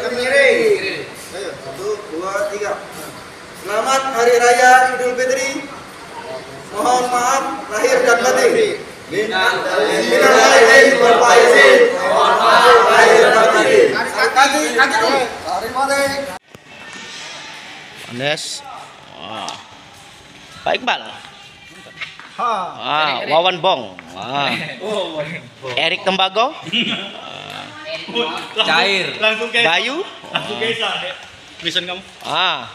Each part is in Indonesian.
kemiri. Ayo, 1, 2, 3. Selamat Hari Raya Idul Fitri. Mohon maaf lahir dan batin. Minal aidin wal faizin. Mohon maaf lahir dan batin. Kaki dulu. Tarik. Anes. Pak Iqbal. Wawan Bong. Erik Tembago. Cair. Langsung kayak Bayu. langsung kayak mission kamu.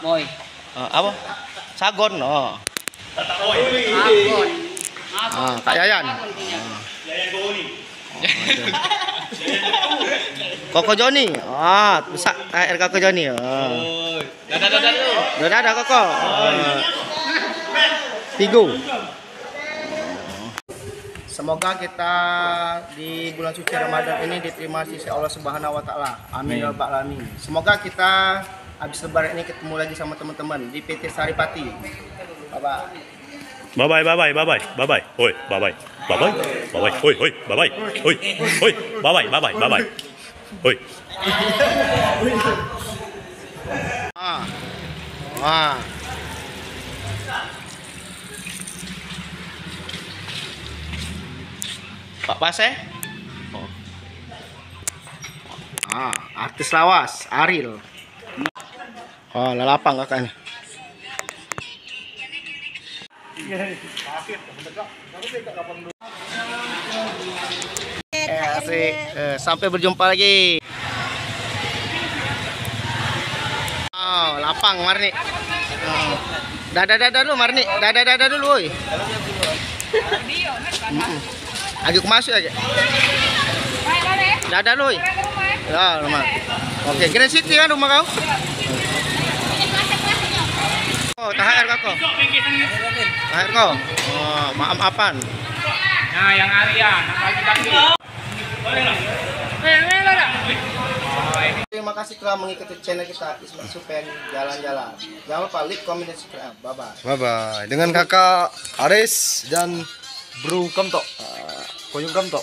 Moy. Apa? Sagon. Tata Oi. Kak Yayan. Yayan Goni. Koko Joni. Besar RK Koko Joni. Dadah dulu. Udah ada Koko. Tigo. Semoga kita di bulan suci Ramadan ini diterima sisi Allah Subhanahu wa taala. Amin ya rabbal alamin. Semoga kita habis lebaran ini ketemu lagi sama teman-teman di PT Saripati. Bye bye. Bye bye. Oi, bye bye. Oi, bye bye. Oi, bye bye. Oi. Pak Pase. Artis lawas, Ariel. Lalapang kakaknya. Asik. Sampai berjumpa lagi. Lapang Marni. Dadah dulu Marni. Dadah dulu woi. Agak masuk aja. Dadah lu. Ya, rumah. Oke, Grand City kan rumah kau? Oh, THR kau. THR kau. Maaf-maafan. Nah, yang Arya, kaki. Terima kasih telah mengikuti channel kita Ismail Supen Jalan-Jalan. Jangan lupa like, comment, dan subscribe. Bye-bye. Dengan kakak Aris dan Bro Kamto. Koyung Kamto.